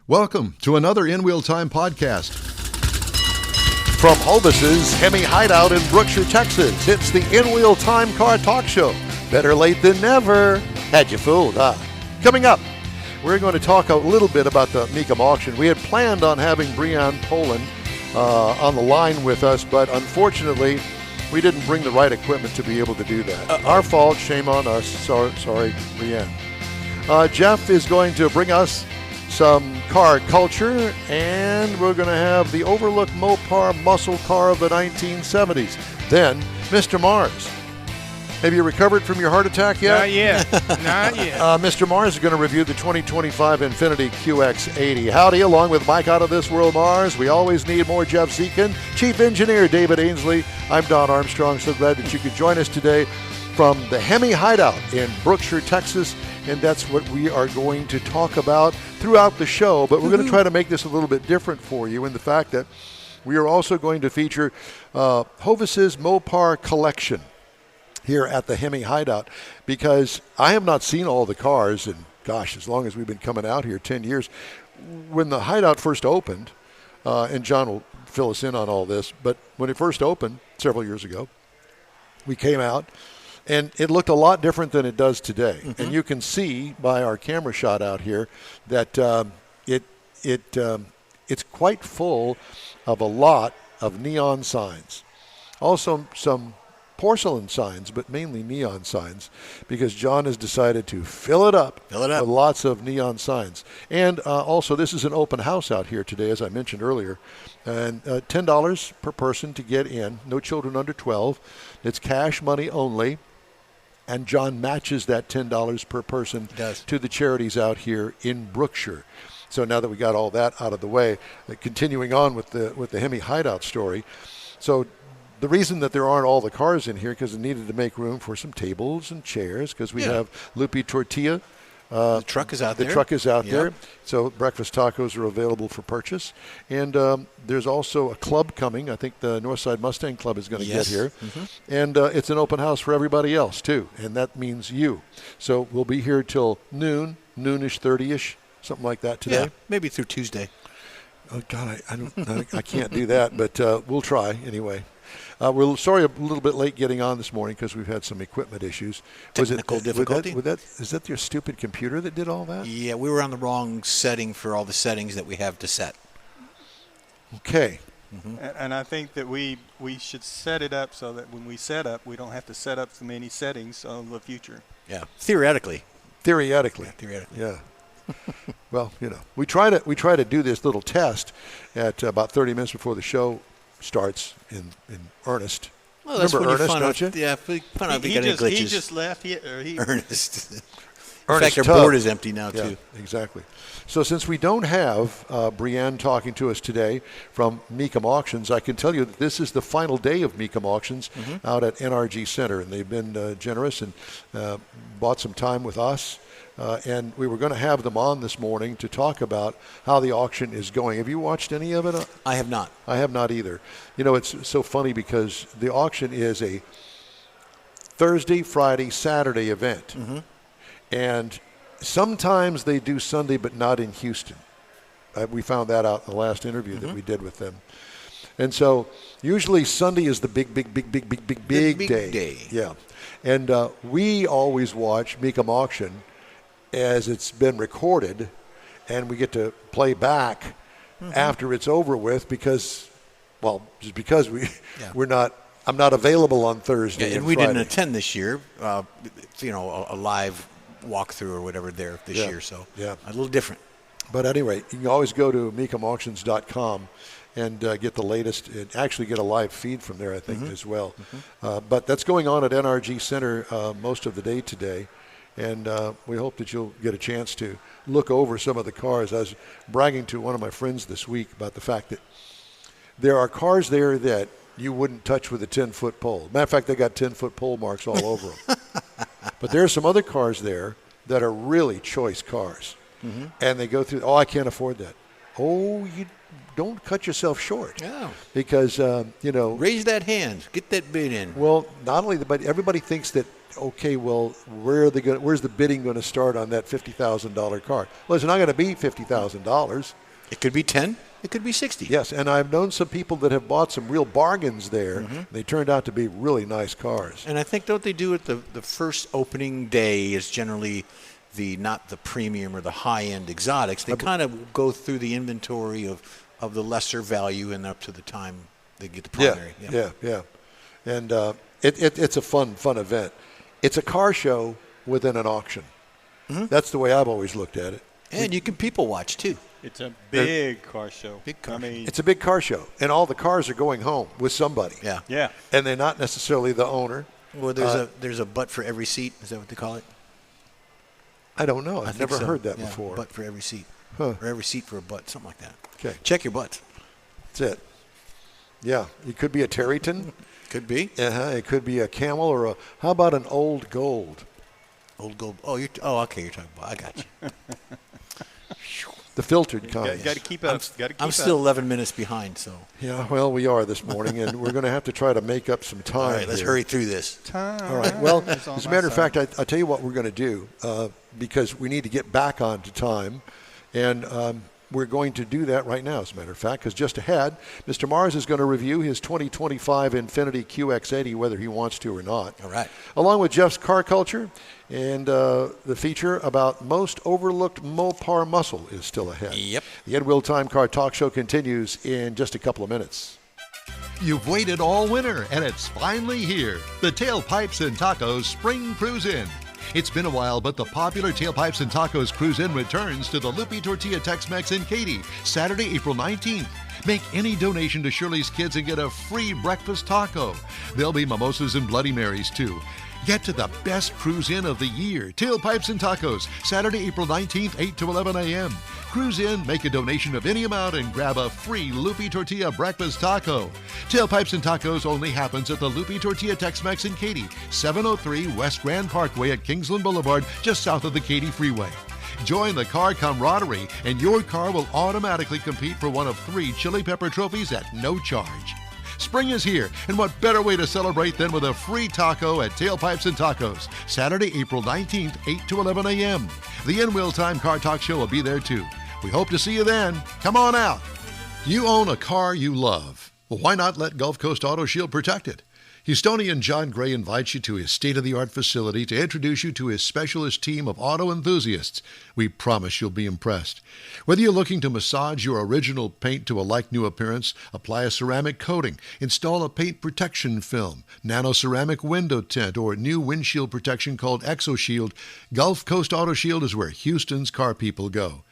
Welcome to another In Wheel Time podcast. From Hovis's Hemi Hideout in Brookshire, Texas, it's the In Wheel Time Car Talk Show. Better late than never. Had you fooled, huh? Coming up, we're going to talk a little bit about the Mecum auction. We had planned on having Brianne Poland on the line with us, but unfortunately, we didn't bring the right equipment to be able to do that. Our fault, shame on us. Sorry, Brianne. Jeff is going to bring us some car culture, and we're going to have the Overlook Mopar muscle car of the 1970s. Then, Mr. Mars. Have you recovered from your heart attack yet? Not yet. Not yet. Mr. Mars is going to review the 2025 Infiniti QX80. Howdy, along with Mike Out of This World Mars. We always need more Jeff Zekin. Chief Engineer David Ainsley. I'm Don Armstrong. So glad that you could join us today from the Hemi Hideout in Brookshire, Texas. And that's what we are going to talk about throughout the show. But we're going to try to make this a little bit different for you in the fact that we are also going to feature Hovis's Mopar collection here at the Hemi Hideout, because I have not seen all the cars, and gosh, as long as we've been coming out here, 10 years. When the Hideout first opened, and John will fill us in on all this, but when it first opened several years ago, we came out, and it looked a lot different than it does today. Mm-hmm. And you can see by our camera shot out here that it's quite full of a lot of neon signs. Also some porcelain signs, but mainly neon signs, because John has decided to fill it up with lots of neon signs. And also, this is an open house out here today, as I mentioned earlier, and $10 per person to get in. No children under 12. It's cash money only. And John matches that $10 per person to the charities out here in Brookshire. So now that we got all that out of the way, continuing on with the Hemi Hideout story. So the reason that there aren't all the cars in here, because it needed to make room for some tables and chairs, because we have Lupe Tortilla. The truck is out there. The truck is out there. So breakfast tacos are available for purchase. And there's also a club coming. I think the Northside Mustang Club is going to get here. Mm-hmm. And it's an open house for everybody else, too. And that means you. So we'll be here till noon, noonish, 30-ish, something like that today. Yeah, maybe through Tuesday. Oh, God, I can't do that, but we'll try anyway. We're sorry a little bit late getting on this morning because we've had some equipment issues. Technical difficulty? Is that your stupid computer that did all that? Yeah, we were on the wrong setting for all the settings that we have to set. Okay. Mm-hmm. And I think that we should set it up so that when we set up, we don't have to set up so many settings on the future. Yeah, theoretically. Yeah. Well, we try to do this little test at about 30 minutes before the show starts in earnest. Well, that's remember when Ernest, don't you? Yeah, fun if we got any glitches. He just left. Ernest. In Ernest fact, our board is empty now, too. Exactly. So since we don't have Brianne talking to us today from Mecum Auctions, I can tell you that this is the final day of Mecum Auctions out at NRG Center, and they've been generous and bought some time with us. And we were going to have them on this morning to talk about how the auction is going. Have you watched any of it? I have not. I have not either. It's so funny because the auction is a Thursday, Friday, Saturday event. Mm-hmm. And sometimes they do Sunday, but not in Houston. We found that out in the last interview that we did with them. And so usually Sunday is the big day. Yeah. And we always watch Mecum Auction as it's been recorded, and we get to play back after it's over with because I'm not available on Thursday. Yeah, and we didn't attend this year, a live walkthrough or whatever there this year, so a little different. But anyway, you can always go to mecumauctions.com and get the latest and actually get a live feed from there, I think, as well. Mm-hmm. But that's going on at NRG Center most of the day today. And we hope that you'll get a chance to look over some of the cars. I was bragging to one of my friends this week about the fact that there are cars there that you wouldn't touch with a 10-foot pole. Matter of fact, they got 10-foot pole marks all over them. But there are some other cars there that are really choice cars. Mm-hmm. And they go through, I can't afford that. Oh, you don't cut yourself short. Yeah. Because, raise that hand. Get that bid in. Well, not only but everybody thinks that okay, well, where's the bidding going to start on that $50,000 car? Well, it's not going to be $50,000. It could be 10. It could be 60. Yes, and I've known some people that have bought some real bargains there. Mm-hmm. They turned out to be really nice cars. And I think, don't they do it the first opening day is generally not the premium or the high-end exotics. They kind of go through the inventory of the lesser value and up to the time they get the primary. Yeah. And it's a fun event. It's a car show within an auction. Mm-hmm. That's the way I've always looked at it. And you can people watch, too. It's a big car show. It's a big car show, and all the cars are going home with somebody. Yeah. And they're not necessarily the owner. Well, there's a butt for every seat. Is that what they call it? I don't know. I've never heard that yeah, before. Butt for every seat. Huh. Or every seat for a butt, something like that. Okay. Check your butts. That's it. Yeah. It could be a Tarryton. Could be. It could be a Camel or how about an Old Gold? Old Gold. Oh, okay. You're talking about. I got you. The filtered kind. Got to keep up. I'm still 11 minutes behind, so. Yeah, well, we are this morning, and we're going to have to try to make up some time. All right, let's hurry through this. All right. Well, as a matter of fact, I'll tell you what we're going to do because we need to get back onto time, and we're going to do that right now, as a matter of fact, because just ahead, Mr. Mars is going to review his 2025 Infiniti QX80, whether he wants to or not. All right. Along with Jeff's car culture, and the feature about most overlooked Mopar muscle is still ahead. Yep. The Ed Will Time Car Talk Show continues in just a couple of minutes. You've waited all winter, and it's finally here. The Tailpipes and Tacos Spring Cruise In. It's been a while, but the popular Tailpipes and Tacos Cruise In returns to the Lupi Tortilla Tex-Mex in Katy, Saturday, April 19th. Make any donation to Shirley's Kids and get a free breakfast taco. There'll be mimosas and Bloody Marys, too. Get to the best cruise in of the year. Tailpipes and Tacos, Saturday, April 19th, 8 to 11 a.m. Cruise in, make a donation of any amount, and grab a free Lupi Tortilla breakfast taco. Tailpipes and Tacos only happens at the Lupi Tortilla Tex-Mex in Katy, 703 West Grand Parkway at Kingsland Boulevard, just south of the Katy Freeway. Join the car camaraderie, and your car will automatically compete for one of 3 chili pepper trophies at no charge. Spring is here, and what better way to celebrate than with a free taco at Tailpipes and Tacos, Saturday, April 19th, 8 to 11 a.m. The In-Wheel Time Car Talk Show will be there too. We hope to see you then. Come on out. You own a car you love. Well, why not let Gulf Coast Auto Shield protect it? Houstonian John Gray invites you to his state-of-the-art facility to introduce you to his specialist team of auto enthusiasts. We promise you'll be impressed. Whether you're looking to massage your original paint to a like-new appearance, apply a ceramic coating, install a paint protection film, nano-ceramic window tint, or new windshield protection called ExoShield, Gulf Coast Auto Shield is where Houston's car people go.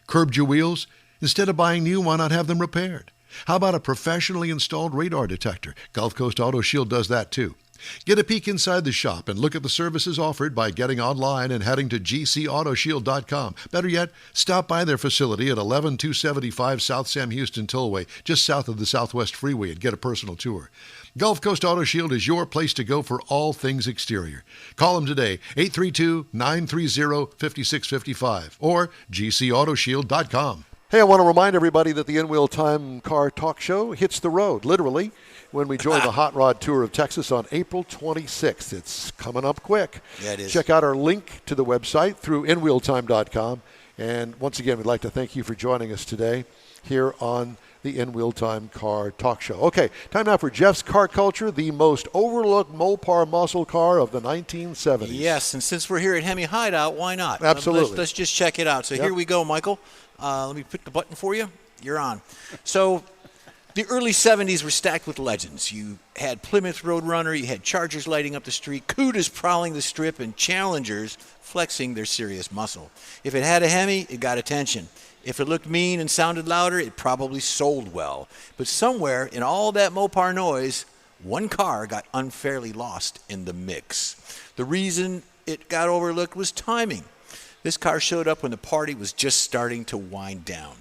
Curbed your wheels? Instead of buying new, why not have them repaired? How about a professionally installed radar detector? Gulf Coast Auto Shield does that too. Get a peek inside the shop and look at the services offered by getting online and heading to gcautoshield.com. Better yet, stop by their facility at 11275 South Sam Houston Tollway, just south of the Southwest Freeway, and get a personal tour. Gulf Coast Auto Shield is your place to go for all things exterior. Call them today, 832-930-5655 or gcautoshield.com. Hey, I want to remind everybody that the In-Wheel Time Car Talk Show hits the road, literally, when we join the Hot Rod Tour of Texas on April 26th. It's coming up quick. Yeah, it is. Check out our link to the website through inwheeltime.com. And once again, we'd like to thank you for joining us today here on the In-Wheel Time Car Talk Show. Okay, time now for Jeff's Car Culture, the most overlooked Mopar muscle car of the 1970s. Yes, and since we're here at Hemi Hideout, why not? Absolutely. Let's just check it out. So Here we go, Michael. Let me pick the button for you. You're on. So the early 70s were stacked with legends. You had Plymouth Roadrunner, you had Chargers lighting up the street, Cudas prowling the strip, and Challengers flexing their serious muscle. If it had a Hemi, it got attention. If it looked mean and sounded louder, it probably sold well. But somewhere in all that Mopar noise, one car got unfairly lost in the mix. The reason it got overlooked was timing. This car showed up when the party was just starting to wind down.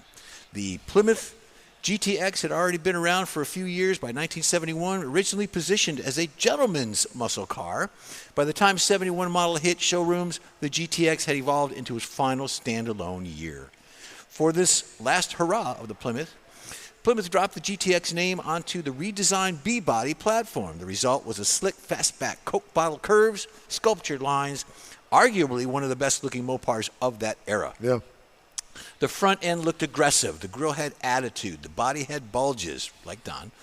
The Plymouth GTX had already been around for a few years. By 1971, originally positioned as a gentleman's muscle car. By the time 71 model hit showrooms, the GTX had evolved into its final standalone year. For this last hurrah of the Plymouth Plymouth dropped the GTX name onto the redesigned B-body platform. The result was a slick fastback Coke bottle curves, sculptured lines, arguably one of the best-looking Mopars of that era. Yeah. The front end looked aggressive. The grille had attitude. The body had bulges, like Don.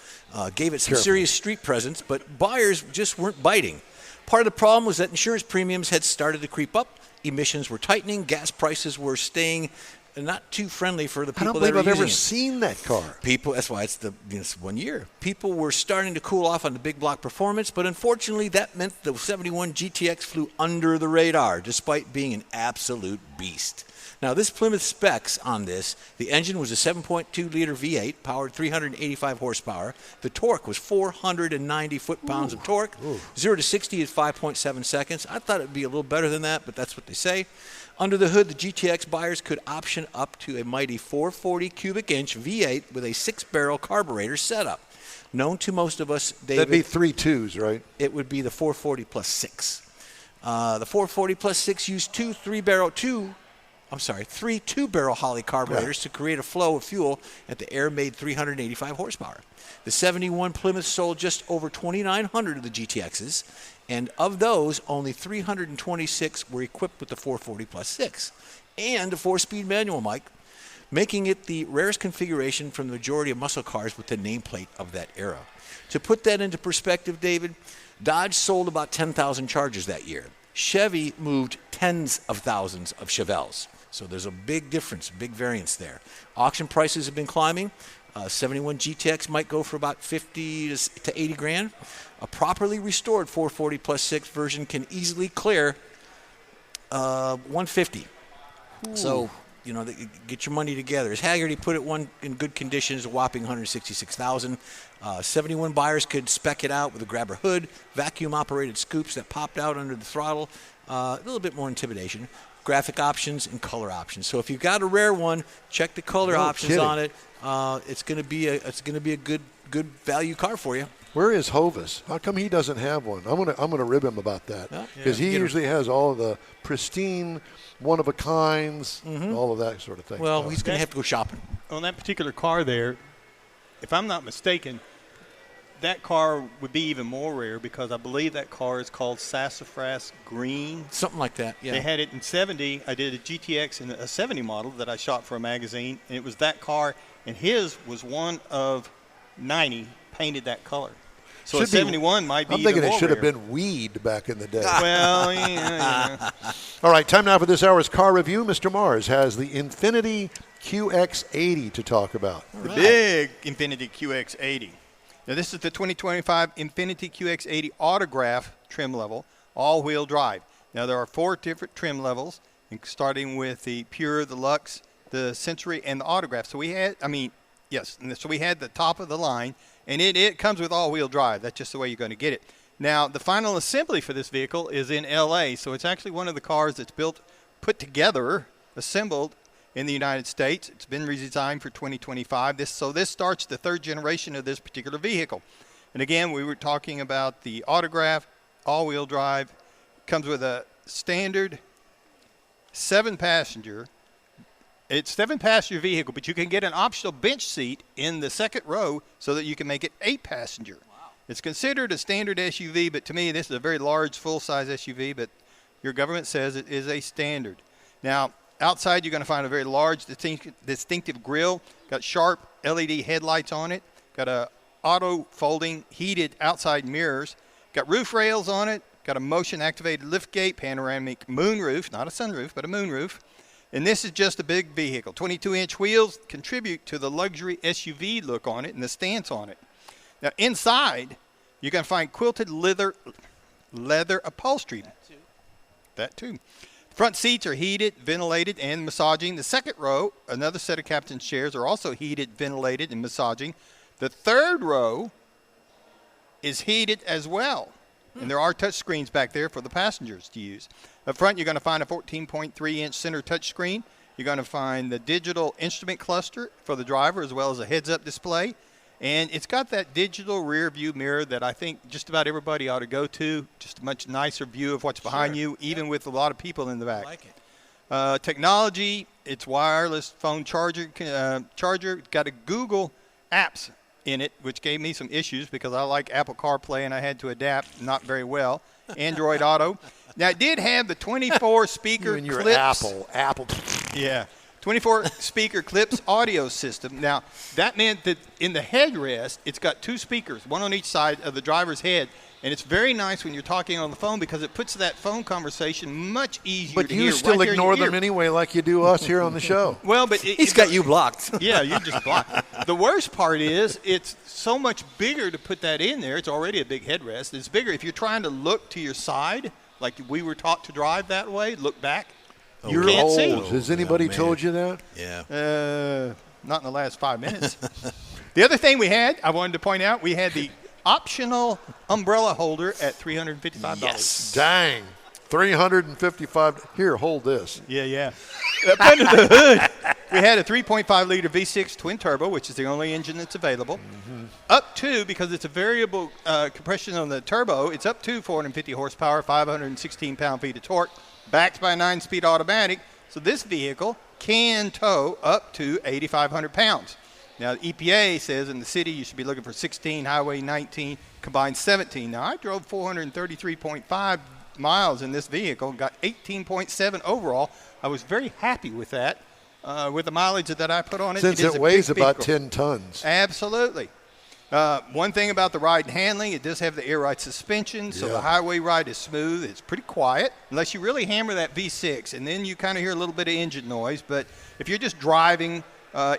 Gave it some serious street presence, but buyers just weren't biting. Part of the problem was that insurance premiums had started to creep up. Emissions were tightening. Gas prices were staying not too friendly for the people that were using it. I don't believe I've ever seen that car. That's why it's 1 year. People were starting to cool off on the big block performance, but unfortunately that meant the 71 GTX flew under the radar, despite being an absolute beast. Now, this Plymouth specs on this, the engine was a 7.2-liter V8, powered 385 horsepower. The torque was 490 foot-pounds of torque. 0 to 60 is 5.7 seconds. I thought it would be a little better than that, but that's what they say. Under the hood, the GTX buyers could option up to a mighty 440 cubic inch V8 with a 6-barrel carburetor setup. Known to most of us, David. That'd be 3 2s, right? It would be the 440 plus 6. The 440 plus 6 used three 2-barrel Holley carburetors to create a flow of fuel at the air-made 385 horsepower. The 71 Plymouth sold just over 2,900 of the GTXs, and of those, only 326 were equipped with the 440 plus 6 and a 4-speed manual, Mike, making it the rarest configuration from the majority of muscle cars with the nameplate of that era. To put that into perspective, David, Dodge sold about 10,000 Chargers that year. Chevy moved tens of thousands of Chevelles. So there's a big difference, big variance there. Auction prices have been climbing. 71 GTX might go for about 50 to 80 grand. A properly restored 440 plus 6 version can easily clear 150. Ooh. So, get your money together. As Haggerty put it, one in good condition is a whopping 166,000. 71 buyers could spec it out with a grabber hood, vacuum-operated scoops that popped out under the throttle, a little bit more intimidation. Graphic options and color options. So if you've got a rare one, check the color options on it. It's going to be a good value car for you. Where is Hovis? How come he doesn't have one? I'm gonna rib him about that because he usually has all of the pristine, one of a kinds, all of that sort of thing. Well, he's going to have to go shopping. On that particular car there, if I'm not mistaken, that car would be even more rare because I believe that car is called Sassafras Green. Something like that, yeah. They had it in 70. I did a GTX in a 70 model that I shot for a magazine, and it was that car, and his was one of 90 painted that color. So a 71 might be even more rare. I'm thinking it should have been weed back in the day. Well, yeah. All right, time now for this hour's car review. Mr. Mars has the Infiniti QX80 to talk about. The big Infiniti QX80. Now, this is the 2025 Infiniti QX80 Autograph trim level, all-wheel drive. Now, there are 4 different trim levels, starting with the Pure, the Luxe, the Century, and the Autograph. So we had, so we had the top of the line, and it comes with all-wheel drive. That's just the way you're going to get it. Now, the final assembly for this vehicle is in L.A., so it's actually one of the cars that's put together, assembled in the United States. It's been redesigned for 2025. This starts the 3rd generation of this particular vehicle. And again, we were talking about the Autograph, all-wheel drive. Comes with a standard 7-passenger. It's 7-passenger vehicle, but you can get an optional bench seat in the second row so that you can make it 8-passenger. Wow. It's considered a standard SUV, but to me, this is a very large, full-size SUV, but your government says it is a standard. Now, outside, you're going to find a very large, distinctive grille. Got sharp LED headlights on it. Got a auto-folding, heated outside mirrors. Got roof rails on it. Got a motion-activated liftgate, panoramic moonroof, not a sunroof, but a moonroof. And this is just a big vehicle. 22-inch wheels contribute to the luxury SUV look on it and the stance on it. Now, inside, you're going to find quilted leather upholstery. That too. Front seats are heated, ventilated, and massaging. The second row, another set of captain's chairs, are also heated, ventilated, and massaging. The third row is heated as well. And there are touch screens back there for the passengers to use. Up front, you're going to find a 14.3-inch center touch screen. You're going to find the digital instrument cluster for the driver as well as a heads-up display. And it's got that digital rear view mirror that I think just about everybody ought to go to. Just a much nicer view of what's behind you, even with a lot of people in the back. I like it. Technology, it's wireless phone charger. Got a Google apps in it, which gave me some issues because I like Apple CarPlay and I had to adapt not very well. Android Auto. Now, it did have the 24 speaker you and clips. your Apple. Yeah. 24 speaker clips audio system. Now, that meant that in the headrest, it's got 2 speakers, one on each side of the driver's head. And it's very nice when you're talking on the phone because it puts that phone conversation much easier But to hear. you still right ignore them anyway like you do us here on the show. Well, but He's got you blocked. Yeah, you just block. The worst part is it's so much bigger to put that in there. It's already a big headrest. It's bigger. If you're trying to look to your side, like we were taught to drive that way, look back, you You're can't old. see. Has anybody told you that? Yeah. Not in the last 5 minutes. The other thing we had, I wanted to point out, we had the optional umbrella holder at $355. Yes. Dang. $355. Here, hold this. Yeah. Up under the hood, we had a 3.5-liter V6 twin turbo, which is the only engine that's available. Mm-hmm. Up to, because it's a variable compression on the turbo, it's up to 450 horsepower, 516 pound-feet of torque, backed by a 9-speed automatic. So this vehicle can tow up to 8,500 pounds. Now, the EPA says in the city you should be looking for 16, highway 19, combined 17. Now, I drove 433.5 miles in this vehicle, got 18.7 overall. I was very happy with that, with the mileage that I put on it. Since it weighs about 10 tons. Absolutely. One thing about the ride and handling, it does have the air ride suspension, so the highway ride is smooth. It's pretty quiet, unless you really hammer that V6, and then you kind of hear a little bit of engine noise. But if you're just driving,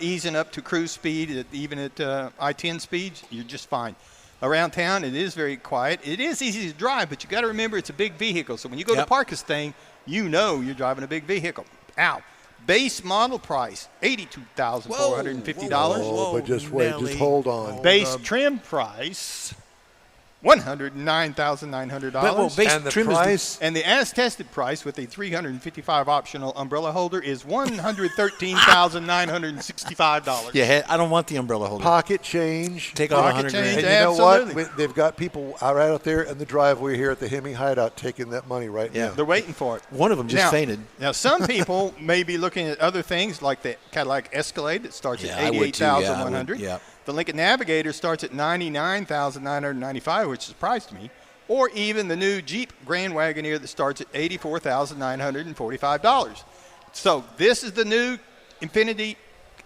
easing up to cruise speed, even at I-10 speeds, you're just fine. Around town, it is very quiet. It is easy to drive, but you got to remember it's a big vehicle. So when you go to park this thing, you know you're driving a big vehicle. Ow. Base model price, $82,450. Oh, but just wait, Nelly. just hold on. Base trim price, $109,900. Well, base And the trim is price? And the as-tested price with a 355 optional umbrella holder is $113,965. Yeah, I don't want the umbrella holder. Pocket change. Take out Pocket 100 change, And grand. you know absolutely. what? They've got people right out there in the driveway here at the Hemi Hideout taking that money right now. They're waiting for it. One of them just fainted. Now, some people may be looking at other things like the Cadillac Escalade that starts Yeah, at I would too. Yeah, I would. $88,100. Yeah. The Lincoln Navigator starts at $99,995, which surprised me. Or even the new Jeep Grand Wagoneer that starts at $84,945. So this is the new Infiniti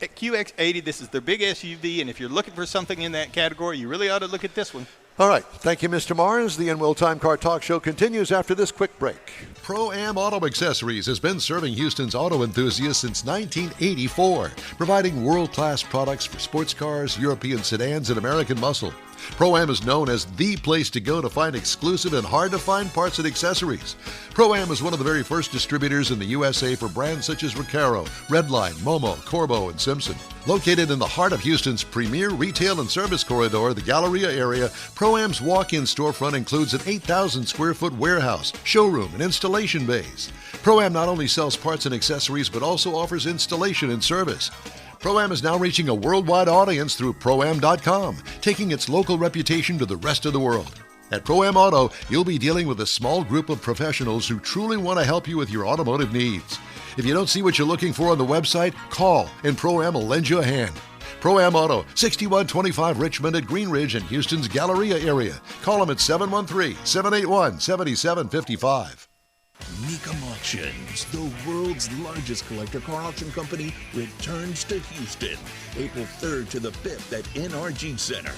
QX80. This is their big SUV, and if you're looking for something in that category, you really ought to look at this one. All right. Thank you, Mr. Mars. The In Will Time Car Talk Show continues after this quick break. Pro-Am Auto Accessories has been serving Houston's auto enthusiasts since 1984, providing world-class products for sports cars, European sedans, and American muscle. Pro-Am is known as the place to go to find exclusive and hard-to-find parts and accessories. Pro-Am is one of the very first distributors in the USA for brands such as Recaro, Redline, Momo, Corbo, and Simpson. Located in the heart of Houston's premier retail and service corridor, the Galleria area, Pro-Am's walk-in storefront includes an 8,000-square-foot warehouse, showroom, and installation bays. Pro-Am not only sells parts and accessories, but also offers installation and service. Pro-Am is now reaching a worldwide audience through Pro-Am.com, taking its local reputation to the rest of the world. At Pro-Am Auto, you'll be dealing with a small group of professionals who truly want to help you with your automotive needs. If you don't see what you're looking for on the website, call and Pro-Am will lend you a hand. Pro-Am Auto, 6125 Richmond at Green Ridge in Houston's Galleria area. Call them at 713-781-7755. Mecum Auctions, the world's largest collector car auction company, returns to Houston, April 3rd to the 5th at NRG Center.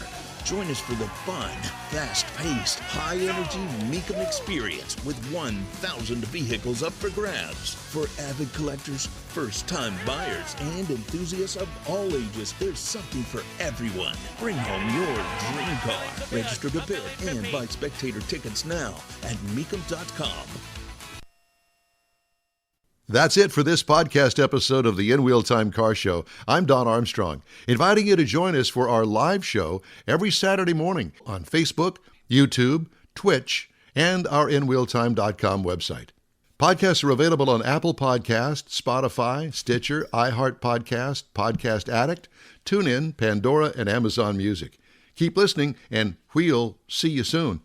Join us for the fun, fast-paced, high-energy Mecum experience with 1,000 vehicles up for grabs. For avid collectors, first-time buyers, and enthusiasts of all ages, there's something for everyone. Bring home your dream car. Register to bid and buy spectator tickets now at Mecum.com. That's it for this podcast episode of the In Wheel Time Car Show. I'm Don Armstrong, inviting you to join us for our live show every Saturday morning on Facebook, YouTube, Twitch, and our InWheelTime.com website. Podcasts are available on Apple Podcasts, Spotify, Stitcher, iHeart Podcast, Podcast Addict, TuneIn, Pandora, and Amazon Music. Keep listening, and we'll see you soon.